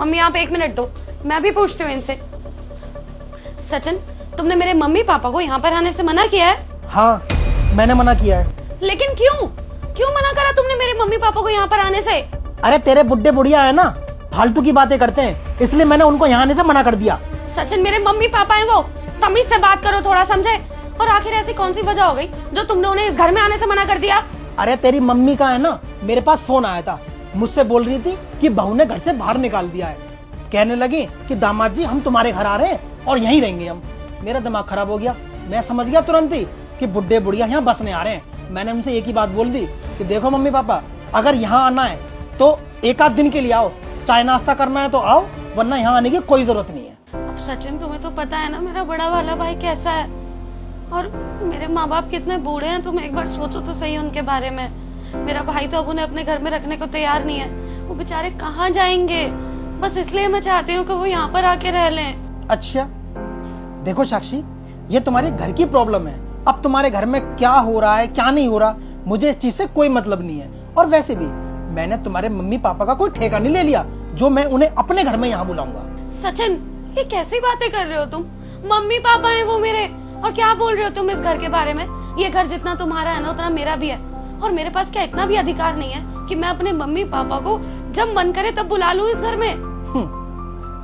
Mummy आप 1 minute दो, मैं भी पूछती हूँ इनसे। सचिन, तुमने मेरे मम्मी पापा को यहाँ पर आने से मना किया है? हाँ, मैंने मना किया है। लेकिन क्यों क्यों मना करा तुमने मेरे मम्मी पापा को यहाँ पर आने से? अरे तेरे बुड्ढे बुढ़िया है ना, फालतू की बातें करते हैं, इसलिए मैंने उनको यहाँ आने से मना कर दिया। सचिन, मेरे मम्मी पापा हैं वो, तमीज से बात करो थोड़ा, समझे? और आखिर ऐसी कौन सी वजह हो गई जो तुमने उन्हें इस घर में आने से मना कर दिया? अरे तेरी मम्मी का है ना, मेरे पास फोन आया था, मुझसे बोल रही थी कि बहू ने घर से बाहर निकाल दिया है। कहने लगी कि दामाद जी हम तुम्हारे घर आ रहे हैं और यहीं रहेंगे हम। मेरा दिमाग खराब हो गया, मैं समझ गया तुरंत ही कि बुड्ढे बुढ़िया यहाँ बसने आ रहे हैं। मैंने उनसे एक ही बात बोल दी कि देखो मम्मी पापा, अगर यहाँ आना है तो 1 आध दिन के लिए आओ, चाय नाश्ता करना है तो आओ, वरना यहाँ आने की कोई जरूरत नहीं है। अब सचिन, तुम्हें तो पता है ना मेरा बड़ा वाला भाई कैसा है, और मेरे माँ बाप कितने बूढ़े हैं। तुम एक बार सोचो तो सही उनके बारे में। मेरा भाई तो अब उन्हें अपने घर में रखने को तैयार नहीं है, वो बेचारे कहाँ जाएंगे। बस इसलिए मैं चाहती हूँ कि वो यहाँ पर आके रह लें। अच्छा, देखो साक्षी, ये तुम्हारे घर की प्रॉब्लम है। अब तुम्हारे घर में क्या हो रहा है क्या नहीं हो रहा, मुझे इस चीज से कोई मतलब नहीं है। और वैसे भी मैंने तुम्हारे मम्मी पापा का कोई ठेका नहीं ले लिया जो मैं उन्हें अपने घर में यहाँ बुलाऊंगा। सचिन, ये कैसी बातें कर रहे हो तुम? मम्मी पापा हैं वो मेरे, और क्या बोल रहे हो तुम इस घर के बारे में? ये घर जितना तुम्हारा है ना उतना मेरा भी है, और मेरे पास क्या इतना भी अधिकार नहीं है कि मैं अपने मम्मी पापा को जब मन करे तब बुला लूं इस घर में?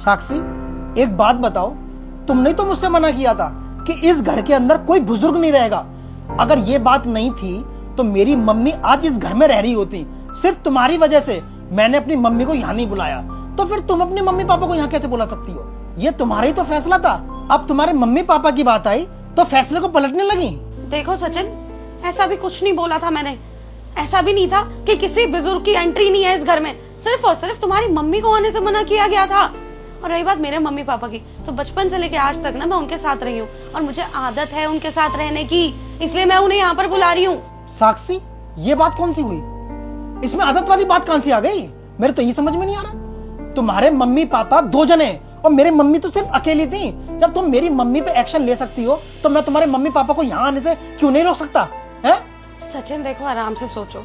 साक्षी, एक बात बताओ, तुमने तो मुझसे मना किया था कि इस घर के अंदर कोई बुजुर्ग नहीं रहेगा। अगर ये बात नहीं थी तो मेरी मम्मी आज इस घर में रह रही होती। सिर्फ तुम्हारी वजह से मैंने अपनी मम्मी को यहाँ नहीं बुलाया, तो फिर तुम अपने मम्मी पापा को यहाँ कैसे बुला सकती हो? ये तुम्हारा ही तो फैसला था। अब तुम्हारे मम्मी पापा की बात आई तो फैसले को पलटने लगी। देखो सचिन, ऐसा भी कुछ नहीं बोला था मैंने। ऐसा भी नहीं था कि किसी बुजुर्ग की एंट्री नहीं है इस घर में। सिर्फ और सिर्फ तुम्हारी मम्मी को आने से मना किया गया था। और रही बात मेरे मम्मी पापा की, तो बचपन से लेके आज तक ना मैं उनके साथ रही हूँ, और मुझे आदत है उनके साथ रहने की, इसलिए मैं उन्हें यहाँ पर बुला रही हूँ। साक्षी, ये बात कौन सी हुई? इसमें आदत वाली बात कहां से आ गई? मेरे तो ये समझ में नहीं आ रहा। तुम्हारे मम्मी पापा 2 जने और मेरी मम्मी तो सिर्फ अकेली थी। जब तुम मेरी मम्मी पे एक्शन ले सकती हो तो मैं तुम्हारे मम्मी पापा को यहाँ आने से क्यों नहीं रोक सकता है? सचिन देखो, आराम से सोचो।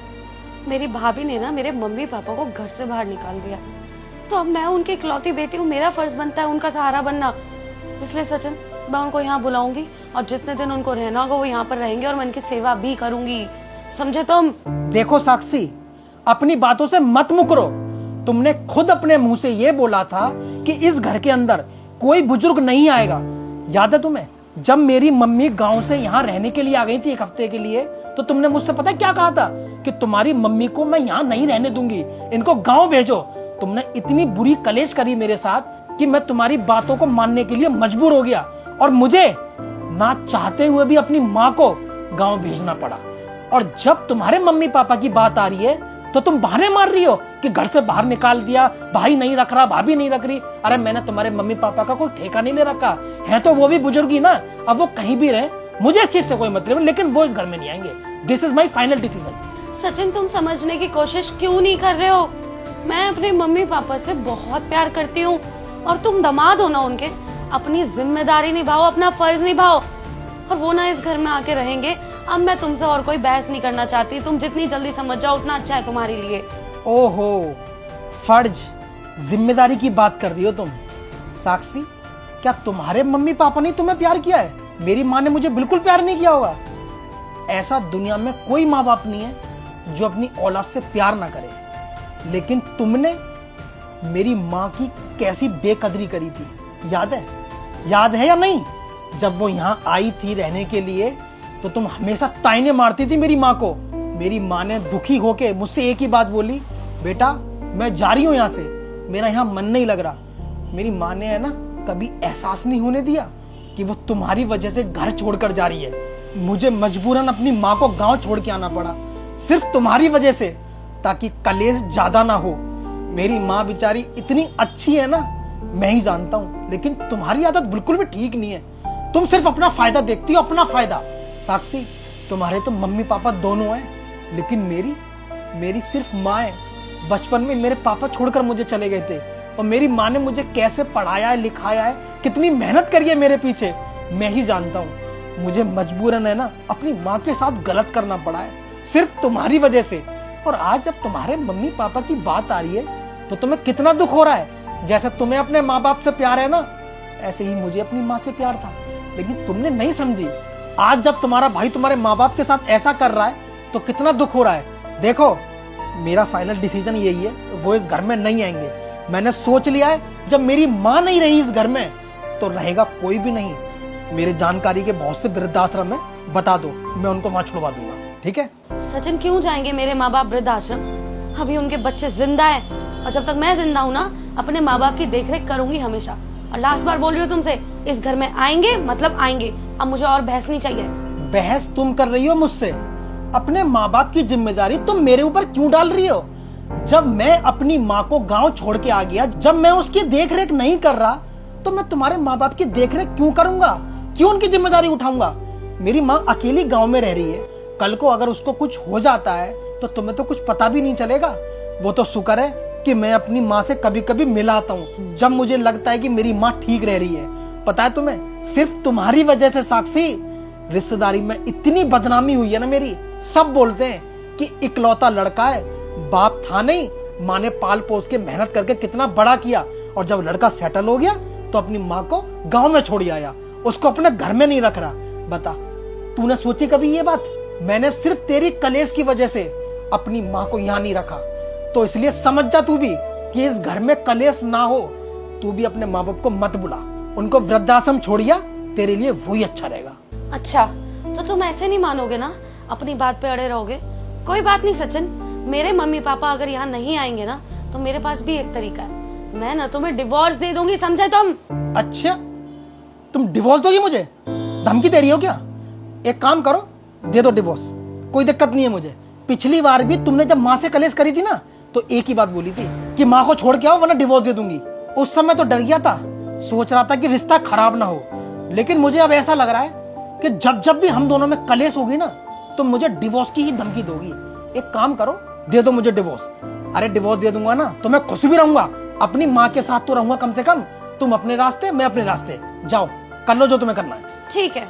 मेरी भाभी ने ना मेरे मम्मी पापा को घर से बाहर निकाल दिया, तो अब मैं उनकी इकलौती बेटी हूँ, मेरा फर्ज बनता है उनका सहारा बनना। इसलिए सचिन, मैं उनको यहाँ बुलाऊंगी, और जितने दिन उनको रहना होगा वो यहाँ पर रहेंगे, और मैं उनकी सेवा भी करूंगी, समझे तुम? देखो साक्षी, अपनी बातों से मत मुकरो। तुमने खुद अपने मुंह से ये बोला था कि इस घर के अंदर कोई बुजुर्ग नहीं आएगा। याद है तुम्हें, जब मेरी मम्मी गांव से यहाँ रहने के लिए आ गई थी 1 हफ्ते के लिए, तो तुमने मुझसे पता है क्या कहा था कि तुम्हारी मम्मी को मैं यहाँ नहीं रहने दूंगी, इनको गांव भेजो। तुमने इतनी बुरी कलेश करी मेरे साथ कि मैं तुम्हारी बातों को मानने के लिए मजबूर हो गया, और मुझे ना चाहते हुए भी अपनी माँ को गांव भेजना पड़ा। और जब तुम्हारे मम्मी पापा की बात आ रही है तो तुम बहाने मार रही हो कि घर से बाहर निकाल दिया, भाई नहीं रख रहा, भाभी नहीं रख रही। अरे मैंने तुम्हारे मम्मी पापा का कोई ठेका नहीं ले रखा है, तो वो भी बुजुर्ग ही ना। अब वो कहीं भी रहे, मुझे इस चीज से कोई मतलब नहीं, लेकिन वो इस घर में नहीं आएंगे। This is my final decision. Sachin, तुम समझने की कोशिश क्यों नहीं कर रहे हो? मैं अपने मम्मी पापा से बहुत प्यार करती हूँ, और तुम दामाद हो ना उनके। अपनी जिम्मेदारी निभाओ, अपना फर्ज निभाओ, और वो ना इस घर में आके रहेंगे। अब मैं तुमसे और कोई बहस नहीं करना चाहती। तुम जितनी जल्दी समझ जाओ उतना अच्छा है तुम्हारे लिए। ओहो, फर्ज, जिम्मेदारी की बात कर रही हो तुम। साक्षी, क्या तुम्हारे मम्मी पापा ने तुम्हें प्यार किया है? मेरी माँ ने मुझे बिल्कुल प्यार नहीं किया होगा। ऐसा दुनिया में कोई माँ बाप नहीं है जो अपनी औलाद से प्यार ना करे। लेकिन तुमने मेरी माँ की कैसी बेकदरी करी थी, याद है या नहीं? जब वो यहाँ आई थी रहने के लिए तो तुम हमेशा ताइने मारती थी मेरी माँ को। मेरी माँ ने दुखी होके मुझसे एक ही बात बोली, बेटा मैं जा रही हूँ यहाँ से, मेरा यहाँ मन नहीं लग रहा। मेरी माँ ने है ना कभी एहसास नहीं होने दिया कि वो तुम्हारी वजह से घर छोड़कर जा रही है। मुझे मजबूरन अपनी माँ को गांव छोड़ के आना पड़ा, सिर्फ तुम्हारी वजह से, ताकि कलेश ज्यादा ना हो। मेरी माँ बेचारी इतनी अच्छी है ना, मैं ही जानता हूँ, लेकिन तुम्हारी आदत बिल्कुल भी ठीक नहीं है। तुम सिर्फ अपना फायदा देखती हो, अपना फायदा। साक्षी, तुम्हारे तो मम्मी पापा दोनों हैं, लेकिन मेरी सिर्फ माँ है। बचपन में मेरे पापा छोड़कर मुझे चले गए थे, और मेरी माँ ने मुझे कैसे पढ़ाया है, लिखाया है, कितनी मेहनत करी है मेरे पीछे, मैं ही जानता हूँ। मुझे मजबूरन है ना अपनी माँ के साथ गलत करना पड़ा है, सिर्फ तुम्हारी वजह से। और आज जब तुम्हारे मम्मी पापा की बात आ रही है तो तुम्हें कितना दुख हो रहा है जैसे तुम्हें अपने माँ बाप से प्यार है ना, ऐसे ही मुझे अपनी माँ से प्यार था, लेकिन तुमने नहीं समझी। आज जब तुम्हारा भाई तुम्हारे माँ बाप के साथ ऐसा कर रहा है तो कितना दुख हो रहा है। देखो, मेरा फाइनल डिसीजन यही है, वो इस घर में नहीं आएंगे। मैंने सोच लिया है, जब मेरी माँ नहीं रही इस घर में तो रहेगा कोई भी नहीं। मेरे जानकारी के बहुत से वृद्धाश्रम है, बता दो, मैं उनको वहां छुड़वा दूंगा, ठीक है? सचिन, क्यों जाएंगे मेरे माँ बाप वृद्धाश्रम? अभी उनके बच्चे जिंदा हैं और जब तक मैं जिंदा हूँ ना, अपने माँ बाप की देखरेख करूंगी हमेशा। और लास्ट बार बोल रही हूँ तुमसे, इस घर में आएंगे मतलब आएंगे। अब मुझे और बहस नहीं चाहिए। बहस तुम कर रही हो मुझसे? अपने माँ बाप की जिम्मेदारी तुम मेरे ऊपर क्यों डाल रही हो? जब मैं अपनी माँ को गांव छोड़ के आ गया, जब मैं उसकी देखरेख नहीं कर रहा, तो मैं तुम्हारे माँ बाप की देखरेख क्यों करूंगा? क्यों उनकी जिम्मेदारी उठाऊंगा? मेरी माँ अकेली गांव में रह रही है, कल को अगर उसको कुछ हो जाता है तो तुम्हें तो कुछ पता भी नहीं चलेगा। वो तो शुक्र है कि मैं अपनी माँ से कभी कभी मिल आता हूँ, जब मुझे लगता है कि मेरी माँ ठीक रह रही है। पता है तुम्हें, सिर्फ तुम्हारी वजह से साक्षी, रिश्तेदारी में इतनी बदनामी हुई है ना मेरी। सब बोलते हैं कि इकलौता लड़का है, बाप था नहीं, माँ ने पाल पोस के मेहनत करके कितना बड़ा किया, और जब लड़का सेटल हो गया तो अपनी माँ को गांव में छोड़ आया, उसको अपने घर में नहीं रख रहा। बता, तूने सोची कभी ये बात? मैंने सिर्फ तेरी कलेश की वजह से अपनी माँ को यहाँ नहीं रखा, तो इसलिए समझ जा तू भी कि इस घर में कलेश ना हो। तू भी अपने माँ बाप को मत बुला, उनको वृद्धाश्रम छोड़िया, तेरे लिए वही अच्छा रहेगा। अच्छा, तो तुम ऐसे नहीं मानोगे ना, अपनी बात पे अड़े रहोगे? कोई बात नहीं सचिन, मेरे मम्मी पापा अगर यहाँ नहीं आएंगे ना, तो मेरे पास भी एक तरीका है। मैं ना तुम्हें डिवोर्स दे दूंगी, समझे तुम? अच्छा, तुम डिवोर्स दोगी मुझे? धमकी दे रही हो क्या? एक काम करो, दे दो डिवोर्स, कोई दिक्कत नहीं है मुझे। पिछली बार भी तुमने जब माँ से कलेश करी थी ना, तो एक ही बात बोली थी कि माँ को छोड़ के आओ वरना डिवोर्स दे दूंगी। उस समय तो डर गया था, सोच रहा था कि रिश्ता खराब ना हो, लेकिन मुझे अब ऐसा लग रहा है कि जब जब भी हम दोनों में कलेश होगी ना, तो मुझे डिवोर्स की ही धमकी दोगी। एक काम करो, दे दो मुझे डिवोर्स। अरे डिवोर्स दे दूंगा ना तो मैं खुश भी रहूंगा, अपनी माँ के साथ तो रहूंगा कम से कम। तुम अपने रास्ते, मैं अपने रास्ते, जाओ कर लो जो तुम्हें करना है। ठीक है,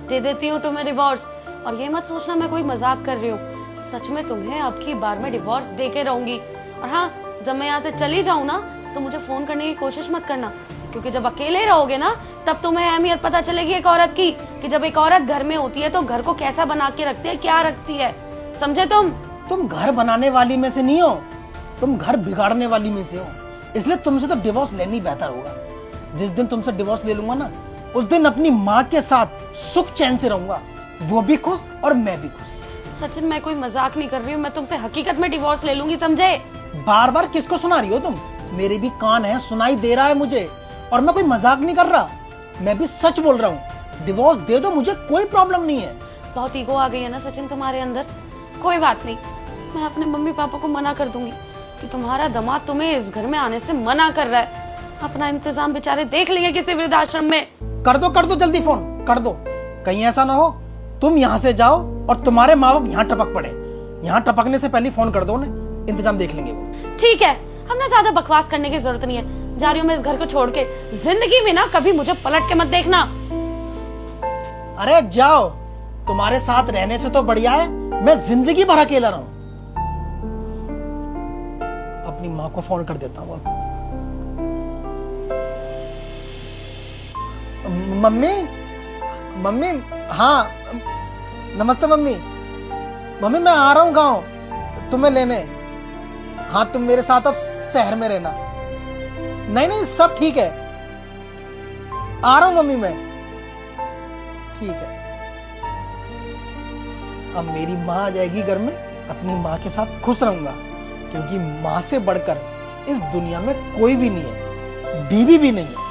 दे देती हूँ तुम्हें डिवोर्स। और ये मत सोचना मैं कोई मजाक कर रही हूँ, सच में तुम्हें अब की बार में डिवोर्स दे के रहूंगी। और हाँ, जब मैं यहाँ से चली जाऊँ ना, तो मुझे फोन करने की कोशिश मत करना, क्योंकि जब अकेले रहोगे ना, तब तुम्हें अहमियत पता चलेगी एक औरत की, कि जब एक औरत घर में होती है तो घर को कैसा बना के रखती है, क्या रखती है। समझे तुम? तुम घर बनाने वाली में से नहीं हो, तुम घर बिगाड़ने वाली में से हो। इसलिए तुमसे तो डिवोर्स लेनी बेहतर होगा। जिस दिन तुमसे डिवोर्स ले लूंगा ना, उस दिन अपनी माँ के साथ सुख चैन से रहूंगा, वो भी खुश और मैं भी खुश। सचिन, मैं कोई मजाक नहीं कर रही हूँ, मैं तुमसे हकीकत में डिवोर्स ले लूंगी, समझे? बार बार किसको सुना रही हो तुम? मेरे भी कान है, सुनाई दे रहा है मुझे, और मैं कोई मजाक नहीं कर रहा, मैं भी सच बोल रहा हूँ। डिवोर्स दे दो, मुझे कोई प्रॉब्लम नहीं है। बहुत ईगो आ गई है ना सचिन तुम्हारे अंदर। कोई बात नहीं, मैं अपने मम्मी पापा को मना कर दूंगी कि तुम्हारा दामाद तुम्हें इस घर में आने से मना कर रहा है। अपना इंतजाम बेचारे देख लेंगे किसी वृद्धाश्रम में। कर दो जल्दी फोन कर दो, कहीं ऐसा ना हो तुम यहाँ से जाओ और तुम्हारे माँ बाप यहाँ टपक पड़े। यहाँ टपकने से पहले फोन कर दो ना, इंतजाम देख लेंगे वो। ठीक है, हमने ज्यादा बकवास करने की जरूरत नहीं है, जा रही हूँ मैं इस घर को छोड़ के। जिंदगी में ना कभी मुझे पलट के मत देखना। अरे जाओ, तुम्हारे साथ रहने से तो बढ़िया है मैं जिंदगी भर अकेला रहूं। अपनी माँ को फोन कर देता हूँ। मम्मी, मम्मी, हाँ नमस्ते मम्मी। मम्मी मैं आ रहा हूँ गांव तुम्हें लेने। हाँ तुम मेरे साथ अब शहर में रहना। नहीं नहीं सब ठीक है, आ रहा हूँ मम्मी मैं। ठीक है, अब मेरी माँ आ जाएगी घर में, अपनी माँ के साथ खुश रहूंगा, क्योंकि माँ से बढ़कर इस दुनिया में कोई भी नहीं है, बीवी भी नहीं है।